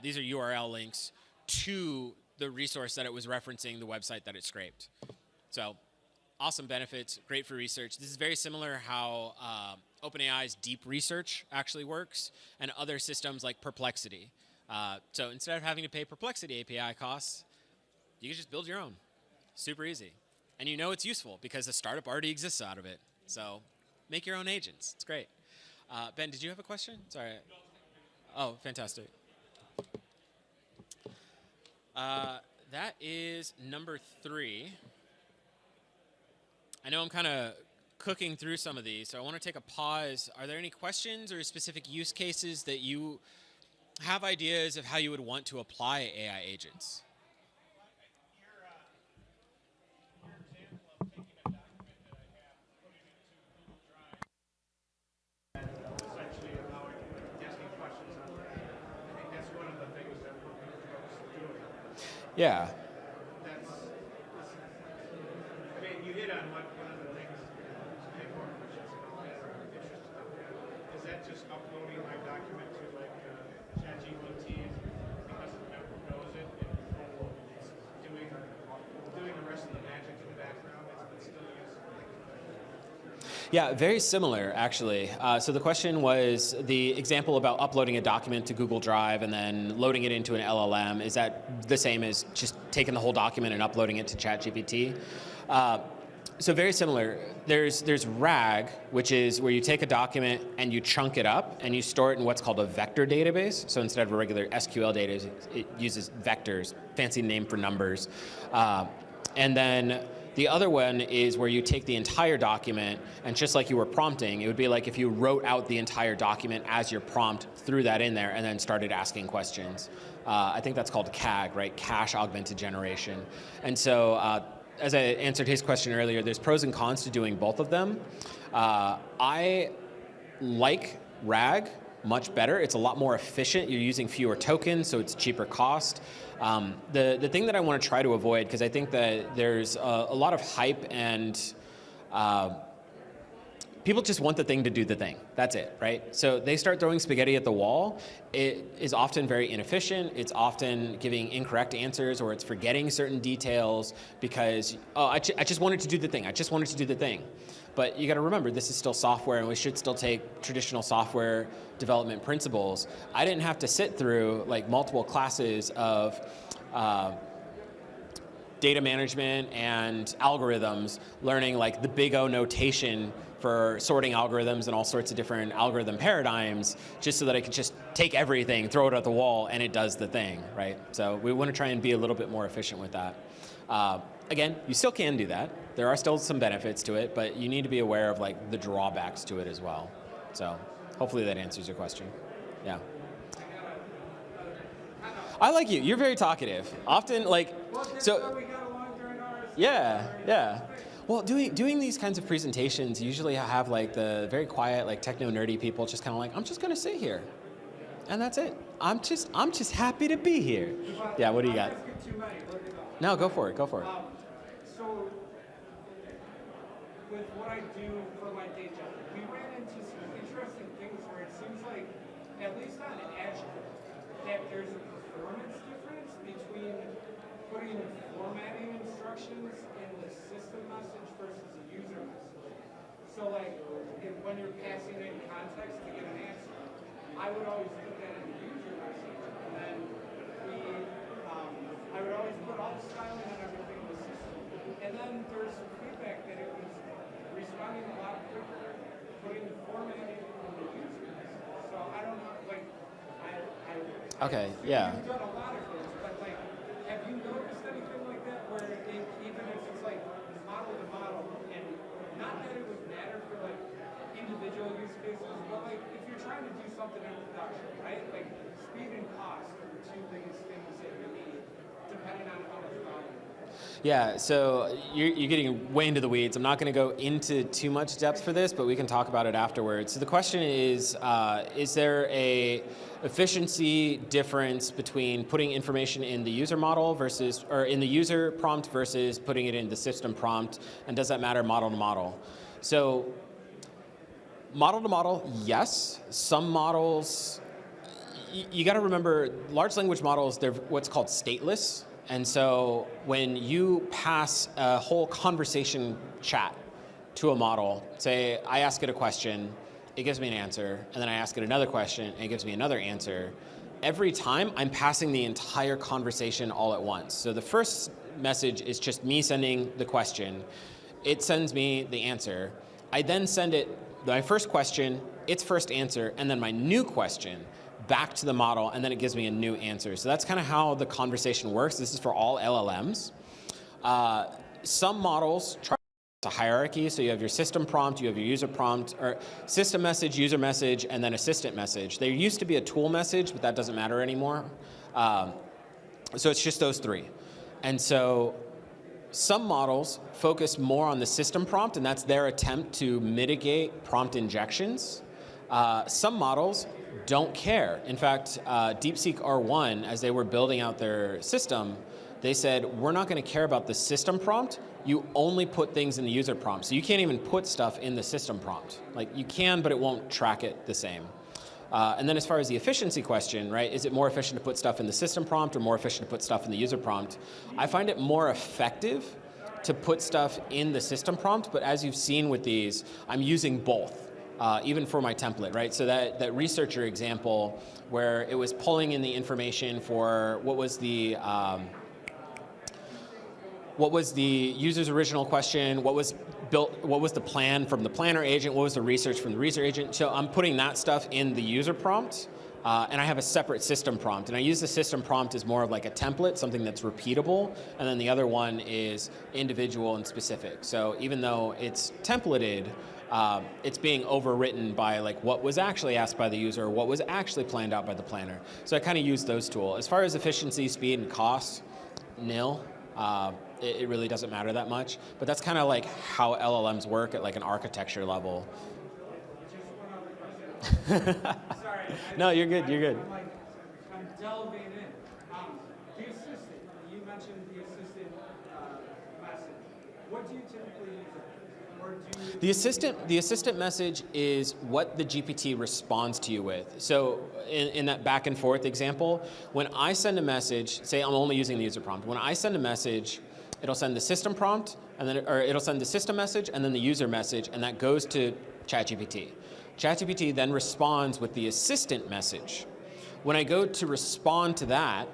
These are URL links to the resource that it was referencing, the website that it scraped. So awesome benefits, great for research. This is very similar how OpenAI's deep research actually works, and other systems like Perplexity. So instead of having to pay Perplexity API costs, you can just build your own. Super easy. And you know it's useful because the startup already exists out of it. So make your own agents. It's great. Ben, did you have a question? Sorry. Oh, fantastic. That is number 3. I know I'm kind of cooking through some of these, so I want to take a pause. Are there any questions or specific use cases that you have ideas of how you would want to apply AI agents? Your example of taking a document that I have, putting it into Google Drive, and essentially allowing asking questions on that. I think that's one of the things that we're going to do. Yeah. I mean, you hit on one of the things, more questions about that are interesting about that. Is that just uploading my document to like ChatGPT because the network knows it, and it's doing the rest of the magic in the background, but still using Yeah, very similar, actually. So the question was the example about uploading a document to Google Drive and then loading it into an LLM. Is that the same as just taking the whole document and uploading it to ChatGPT? So very similar. There's RAG, which is where you take a document and you chunk it up and you store it in what's called a vector database. So instead of a regular SQL database, it uses vectors, fancy name for numbers. And then the other one is where you take the entire document, and just like you were prompting, it would be like if you wrote out the entire document as your prompt, threw that in there, and then started asking questions. I think that's called CAG, right? Cache Augmented Generation. And so as I answered his question earlier, there's pros and cons to doing both of them. I like RAG much better. It's a lot more efficient. You're using fewer tokens, so it's cheaper cost. The thing that I want to try to avoid, because I think that there's a lot of hype and people just want the thing to do the thing. That's it, right? So they start throwing spaghetti at the wall. It is often very inefficient. It's often giving incorrect answers, or it's forgetting certain details because, oh, I just wanted to do the thing. I just wanted to do the thing. But you got to remember, this is still software, and we should still take traditional software development principles. I didn't have to sit through like multiple classes of data management and algorithms, learning like the big O notation for sorting algorithms and all sorts of different algorithm paradigms, just so that I could just take everything, throw it at the wall, and it does the thing, right? So we want to try and be a little bit more efficient with that. Again, you still can do that. There are still some benefits to it, but you need to be aware of like the drawbacks to it as well. So hopefully that answers your question. Yeah. I like you. You're very talkative. Often, like, so. Yeah, yeah. Well, doing these kinds of presentations, usually I have like the very quiet, like techno nerdy people just kind of like, I'm just gonna sit here, and that's it. I'm just happy to be here. Yeah, what do you got? No, go for it. Go for it. So, with what I do for my day job, we ran into some interesting things where it seems like, at least on Azure, that there's a performance difference between putting formatting instructions in the system message versus a user message. So like, when you're passing in context to get an answer, I would always put that in the user message, and then I would always put all the styling and everything in the system. And then there's some feedback that it was responding a lot quicker, putting the formatting in the user message. So I don't know, like, Okay, yeah. You've done a lot of this, but like, have you noticed anything like that where even if it's like model to model, and not that it would matter for like individual use cases, but like if you're trying to do something in production, right? Like speed and cost are the two biggest things that you need, depending on how much volume. Yeah, so you're getting way into the weeds. I'm not going to go into too much depth for this, but we can talk about it afterwards. So the question is there a efficiency difference between putting information in the user model versus, or in the user prompt versus putting it in the system prompt, and does that matter model to model? So model to model, yes. Some models, you got to remember, large language models, they're what's called stateless. And so when you pass a whole conversation chat to a model, say I ask it a question, it gives me an answer, and then I ask it another question, and it gives me another answer. Every time I'm passing the entire conversation all at once. So the first message is just me sending the question. It sends me the answer. I then send it my first question, its first answer, and then my new question back to the model, and then it gives me a new answer. So that's kind of how the conversation works. This is for all LLMs. Some models try a hierarchy, so you have your system prompt, you have your user prompt, or system message, user message, and then assistant message. There used to be a tool message, but that doesn't matter anymore. So it's just those three. And so some models focus more on the system prompt, and that's their attempt to mitigate prompt injections. Some models don't care. In fact, DeepSeek R1, as they were building out their system, they said, we're not going to care about the system prompt. You only put things in the user prompt. So you can't even put stuff in the system prompt. Like you can, but it won't track it the same. And then as far as the efficiency question, right, is it more efficient to put stuff in the system prompt or more efficient to put stuff in the user prompt? I find it more effective to put stuff in the system prompt, but as you've seen with these, I'm using both. Even for my template, right? So that researcher example where it was pulling in the information for what was the user's original question, what was built, what was the plan from the planner agent, what was the research from the research agent. So I'm putting that stuff in the user prompt, and I have a separate system prompt. And I use the system prompt as more of like a template, something that's repeatable, and then the other one is individual and specific. So even though it's templated, it's being overwritten by like what was actually asked by the user, or what was actually planned out by the planner. So I kind of use those tools. As far as efficiency, speed, and cost, nil. It really doesn't matter that much. But that's kind of like how LLMs work at like an architecture level. Sorry. No, you're good. You're good. I'm delving in. The assistant. You mentioned the assistant message. What do you typically use it? The assistant message is what the GPT responds to you with. So in that back and forth example, when I send a message, say I'm only using the user prompt. When I send a message, it'll send the system prompt, and then it'll send the system message and then the user message, and that goes to ChatGPT. ChatGPT then responds with the assistant message. When I go to respond to that,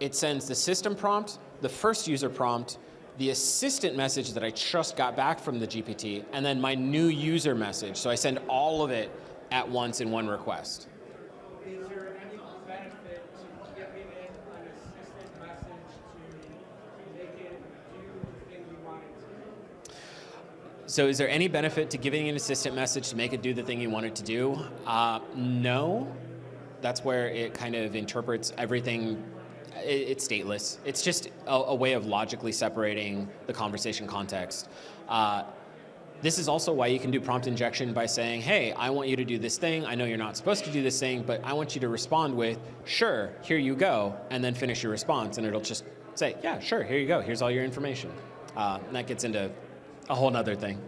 it sends the system prompt, the first user prompt, the assistant message that I just got back from the GPT, and then my new user message. So I send all of it at once in one request. Is there any benefit to giving it an assistant message to make it do the thing you want it to do? So is there any benefit to giving an assistant message to make it do the thing you want it to do? No. That's where it kind of interprets everything it's stateless. It's just a way of logically separating the conversation context. This is also why you can do prompt injection by saying, hey, I want you to do this thing. I know you're not supposed to do this thing, but I want you to respond with, sure, here you go, and then finish your response, and it'll just say, yeah, sure, here you go. Here's all your information. And that gets into a whole nother thing.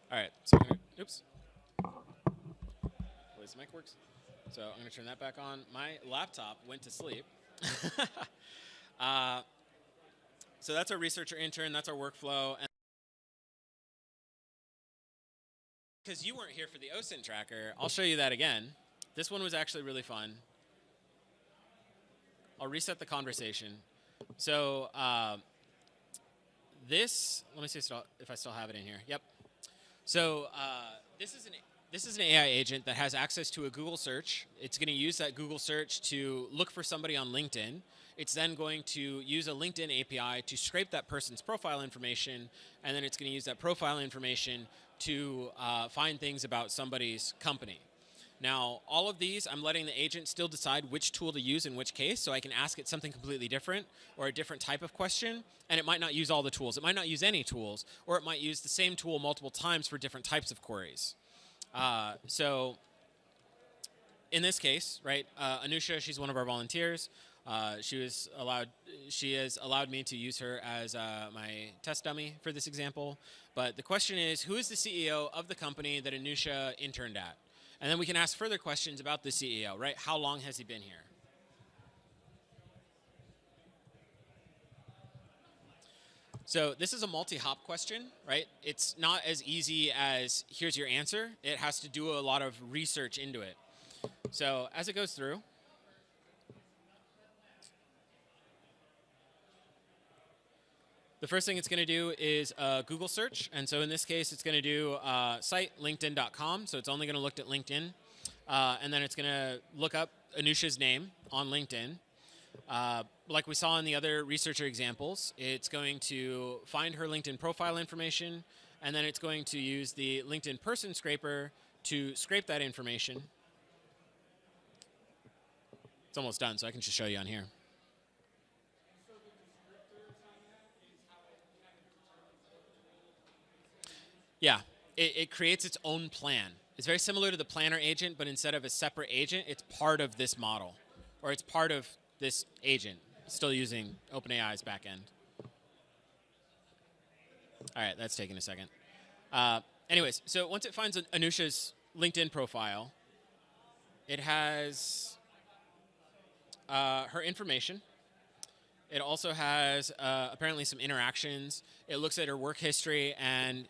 All right, so oops. Wait, the mic works? So I'm going to turn that back on. My laptop went to sleep. So that's our researcher intern. That's our workflow. And because you weren't here for the OSINT tracker, I'll show you that again. This one was actually really fun. I'll reset the conversation. So let me see if I still have it in here. Yep. So this is an AI agent that has access to a Google search. It's going to use that Google search to look for somebody on LinkedIn. It's then going to use a LinkedIn API to scrape that person's profile information, and then it's going to use that profile information to find things about somebody's company. Now, all of these, I'm letting the agent still decide which tool to use in which case, so I can ask it something completely different or a different type of question, and it might not use all the tools. It might not use any tools, or it might use the same tool multiple times for different types of queries. So in this case, right, Anusha, she's one of our volunteers. She has allowed me to use her as my test dummy for this example. But the question is, who is the CEO of the company that Anusha interned at? And then we can ask further questions about the CEO, right? How long has he been here? So this is a multi-hop question, right? It's not as easy as here's your answer. It has to do a lot of research into it. So as it goes through, the first thing it's going to do is a Google search. And so in this case, it's going to do site linkedin.com. So it's only going to look at LinkedIn. And then it's going to look up Anusha's name on LinkedIn. Like we saw in the other researcher examples, it's going to find her LinkedIn profile information, and then it's going to use the LinkedIn person scraper to scrape that information. It's almost done, so I can just show you on here. Yeah, it creates its own plan. It's very similar to the planner agent, but instead of a separate agent, it's part of this model, or it's part of this agent, still using OpenAI's backend. All right, that's taking a second. Anyways, so once it finds Anusha's LinkedIn profile, it has her information. It also has apparently some interactions. It looks at her work history, and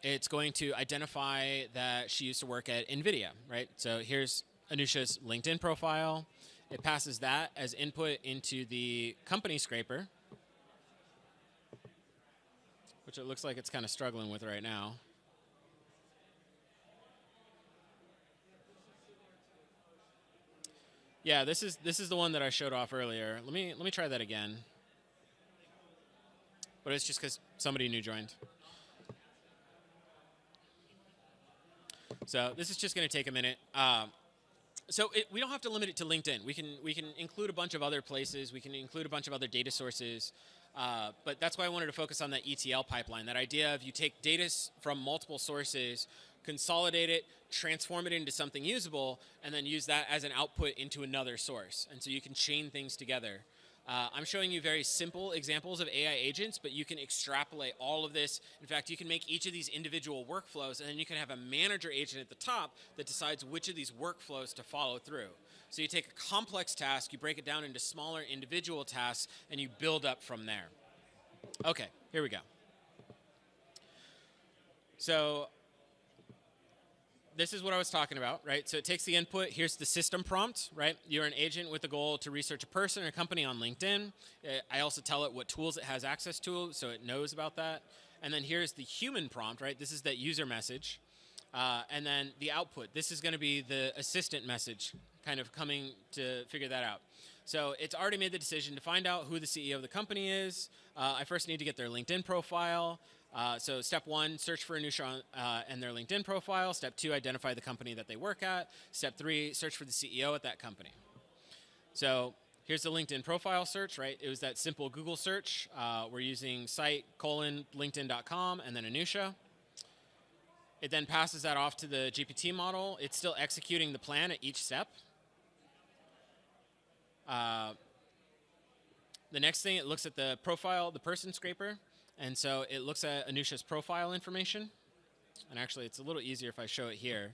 it's going to identify that she used to work at NVIDIA, right? So here's Anusha's LinkedIn profile. It passes that as input into the company scraper, which it looks like it's kind of struggling with right now. Yeah, this is the one that I showed off earlier. Let me try that again. But it's just because somebody new joined. So this is just going to take a minute. So we don't have to limit it to LinkedIn. We can include a bunch of other places. We can include a bunch of other data sources. But that's why I wanted to focus on that ETL pipeline, that idea of you take data from multiple sources, consolidate it, transform it into something usable, and then use that as an output into another source. And so you can chain things together. I'm showing you very simple examples of AI agents, but you can extrapolate all of this. In fact, you can make each of these individual workflows, and then you can have a manager agent at the top that decides which of these workflows to follow through. So you take a complex task, you break it down into smaller individual tasks, and you build up from there. Okay, here we go. So this is what I was talking about, right? So it takes the input. Here's the system prompt, right? You're an agent with a goal to research a person or a company on LinkedIn. I also tell it what tools it has access to, so it knows about that. And then here's the human prompt, right? This is that user message. And then the output. This is going to be the assistant message, kind of coming to figure that out. So it's already made the decision to find out who the CEO of the company is. I first need to get their LinkedIn profile. So step 1, search for Anusha and their LinkedIn profile. Step 2, identify the company that they work at. Step 3, search for the CEO at that company. So here's the LinkedIn profile search, right? It was that simple Google search. We're using site:linkedin.com and then Anusha. It then passes that off to the GPT model. It's still executing the plan at each step. The next thing, it looks at the profile, the person scraper. And so it looks at Anusha's profile information. And actually, it's a little easier if I show it here.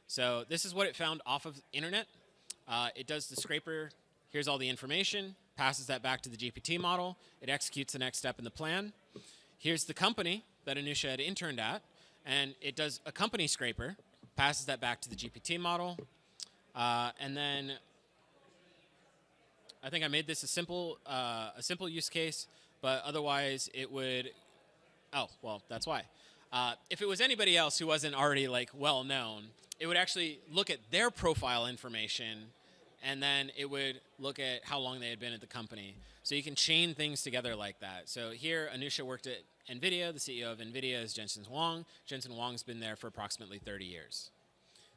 So this is what it found off of internet. It does the scraper. Here's all the information, passes that back to the GPT model. It executes the next step in the plan. Here's the company that Anusha had interned at, and it does a company scraper, passes that back to the GPT model. And then I think I made this a simple use case, but otherwise it would, oh, well, that's why. If it was anybody else who wasn't already like well known, it would actually look at their profile information, and then it would look at how long they had been at the company. So you can chain things together like that. So here, Anusha worked at NVIDIA. The CEO of NVIDIA is Jensen Huang. Jensen Huang's been there for approximately 30 years.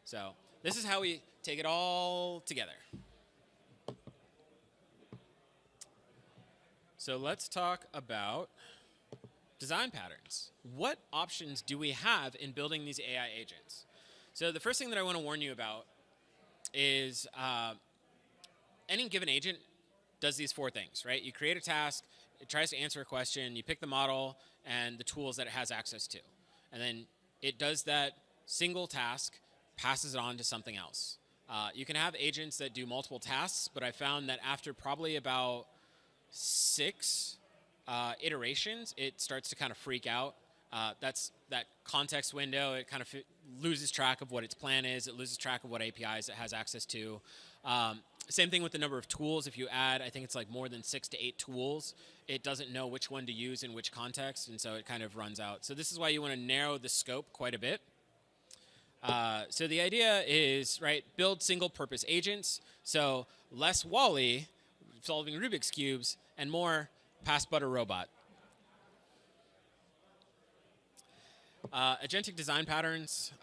So this is how we take it all together. So let's talk about design patterns. What options do we have in building these AI agents? So the first thing that I want to warn you about is any given agent does these 4 things, right? You create a task, it tries to answer a question, you pick the model and the tools that it has access to. And then it does that single task, passes it on to something else. You can have agents that do multiple tasks, but I found that after probably about 6 iterations, it starts to kind of freak out. That's that context window. It kind of loses track of what its plan is. It loses track of what APIs it has access to. Same thing with the number of tools. If you add, I think it's like more than 6 to 8 tools, it doesn't know which one to use in which context, and so it kind of runs out. So this is why you want to narrow the scope quite a bit. So the idea is, right, build single-purpose agents. So less Wall-E, solving Rubik's Cubes, and more pass butter robot. Agentic design patterns.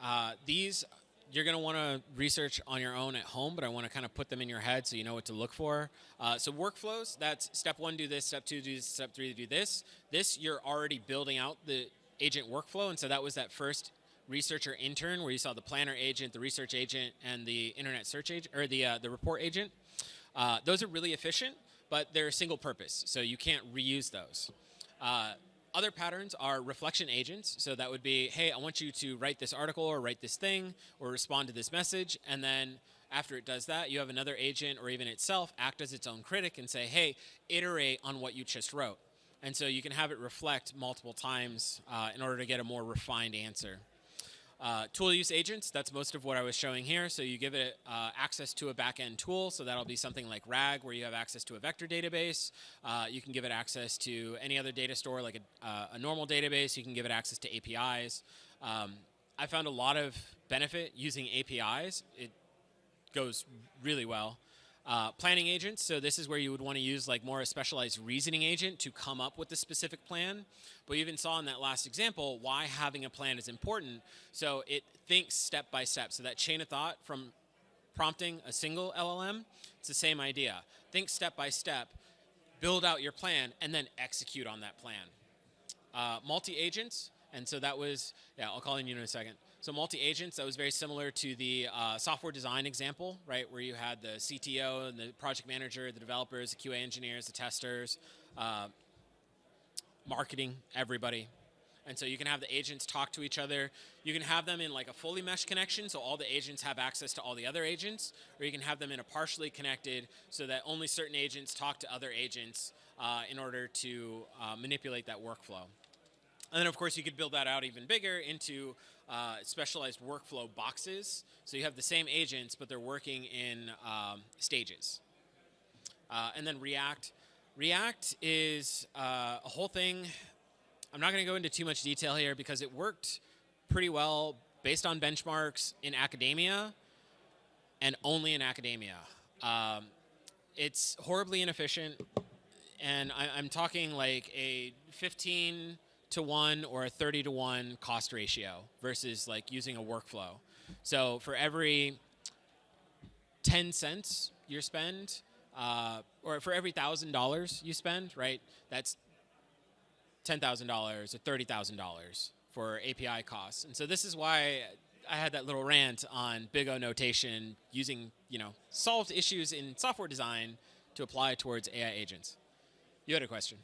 These you're going to want to research on your own at home, but I want to kind of put them in your head so you know what to look for. So workflows, that's step 1, do this, step 2, do this, step 3, do this. This, you're already building out the agent workflow, and so that was that first researcher intern where you saw the planner agent, the research agent, and the internet search agent, or the report agent. Those are really efficient, but they're single purpose, so you can't reuse those. Other patterns are reflection agents. So that would be, hey, I want you to write this article or write this thing or respond to this message. And then after it does that, you have another agent or even itself act as its own critic and say, hey, iterate on what you just wrote. And so you can have it reflect multiple times in order to get a more refined answer. Tool use agents, that's most of what I was showing here. So you give it access to a back-end tool. So that'll be something like RAG, where you have access to a vector database. You can give it access to any other data store, like a normal database. You can give it access to APIs. I found a lot of benefit using APIs. It goes really well. Planning agents, so this is where you would want to use like more a specialized reasoning agent to come up with the specific plan. But you even saw in that last example why having a plan is important. So it thinks step by step. So that chain of thought from prompting a single LLM, it's the same idea. Think step by step, build out your plan, and then execute on that plan. Multi-agents, and so that was, yeah, I'll call on you in a second. So multi-agents, that was very similar to the software design example, right, where you had the CTO and the project manager, the developers, the QA engineers, the testers, marketing, everybody. And so you can have the agents talk to each other. You can have them in like a fully meshed connection, so all the agents have access to all the other agents, or you can have them in a partially connected so that only certain agents talk to other agents in order to manipulate that workflow. And then, of course, you could build that out even bigger into specialized workflow boxes. So you have the same agents, but they're working in stages. And then React. React is a whole thing. I'm not going to go into too much detail here because it worked pretty well based on benchmarks in academia and only in academia. It's horribly inefficient, and I'm talking like a 15 to 1 or a 30 to 1 cost ratio versus like using a workflow. So for every 10 cents you spend, or for every $1,000 you spend, right, that's $10,000 or $30,000 for API costs. And so this is why I had that little rant on big O notation using, solved issues in software design to apply towards AI agents. You had a question.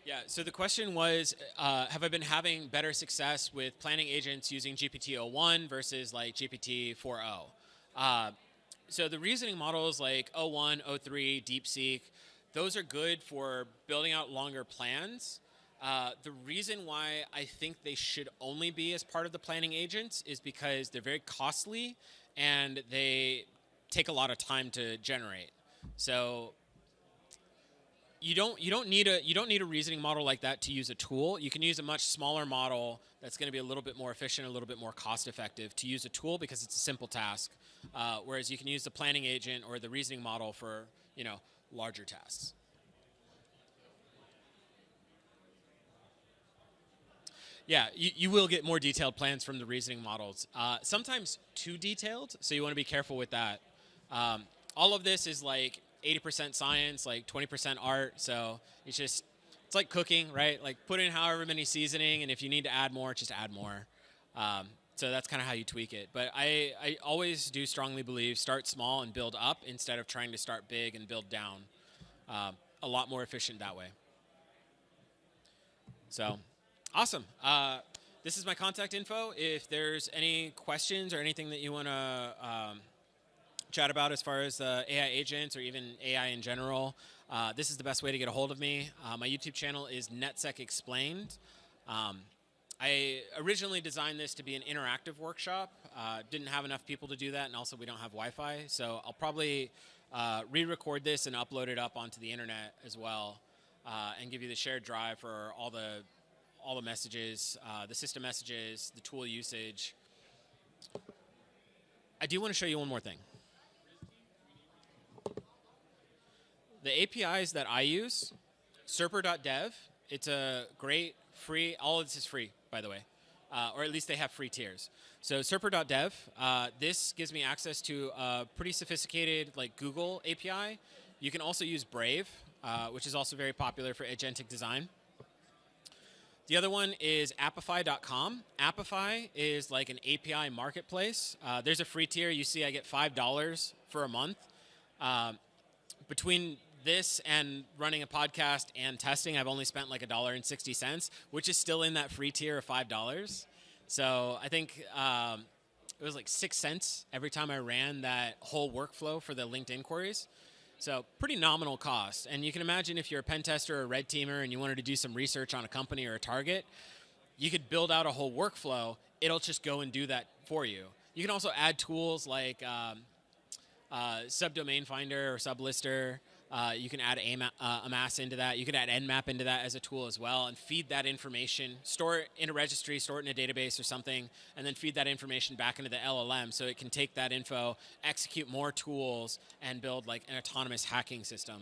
Yeah, so the question was, have I been having better success with planning agents using GPT-01 versus like GPT-4o? So the reasoning models like O1, O3, DeepSeek, those are good for building out longer plans. The reason why I think they should only be as part of the planning agents is because they're very costly and they take a lot of time to generate. So you don't need a reasoning model like that to use a tool. You can use a much smaller model that's going to be a little bit more efficient, a little bit more cost effective to use a tool because it's a simple task. Whereas you can use the planning agent or the reasoning model for larger tasks. Yeah, you will get more detailed plans from the reasoning models. Sometimes too detailed, so you want to be careful with that. All of this is like 80% science, like 20% art. So it's like cooking, right? Like put in however many seasoning, and if you need to add more, just add more. So that's kind of how you tweak it. But I always do strongly believe start small and build up instead of trying to start big and build down. A lot more efficient that way. So awesome. This is my contact info. If there's any questions or anything that you want to chat about as far as AI agents or even AI in general, this is the best way to get a hold of me. My YouTube channel is NetSec Explained. I originally designed this to be an interactive workshop. Didn't have enough people to do that, and also we don't have Wi-Fi. So I'll probably re-record this and upload it up onto the internet as well, and give you the shared drive for all the messages, the system messages, the tool usage. I do want to show you one more thing. The APIs that I use, Serper.dev, it's a great free, all of this is free, by the way, or at least they have free tiers. So Serper.dev, this gives me access to a pretty sophisticated like Google API. You can also use Brave, which is also very popular for agentic design. The other one is Appify.com. Appify is like an API marketplace. There's a free tier. You see I get $5 for a month. Between this and running a podcast and testing, I've only spent like $1.60, which is still in that free tier of $5. So I think it was like 6 cents every time I ran that whole workflow for the LinkedIn queries. So pretty nominal cost. And you can imagine if you're a pen tester or a red teamer and you wanted to do some research on a company or a target, you could build out a whole workflow. It'll just go and do that for you. You can also add tools like subdomain finder or sublister. You can add Amass into that. You can add Nmap into that as a tool as well and feed that information, store it in a registry, store it in a database or something, and then feed that information back into the LLM so it can take that info, execute more tools, and build like an autonomous hacking system,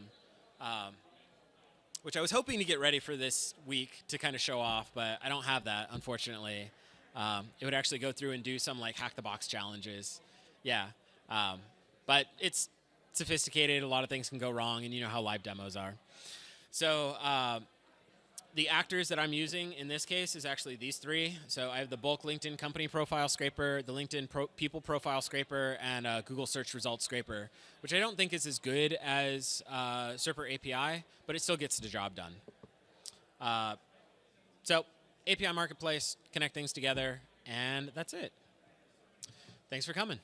which I was hoping to get ready for this week to kind of show off, but I don't have that, unfortunately. It would actually go through and do some like hack the box challenges. Yeah, but it's sophisticated. A lot of things can go wrong, and you know how live demos are. So the actors that I'm using in this case is actually these three. So I have the bulk LinkedIn company profile scraper, the LinkedIn people profile scraper, and Google search results scraper, which I don't think is as good as Serper API, but it still gets the job done. So API marketplace, connect things together, and that's it. Thanks for coming.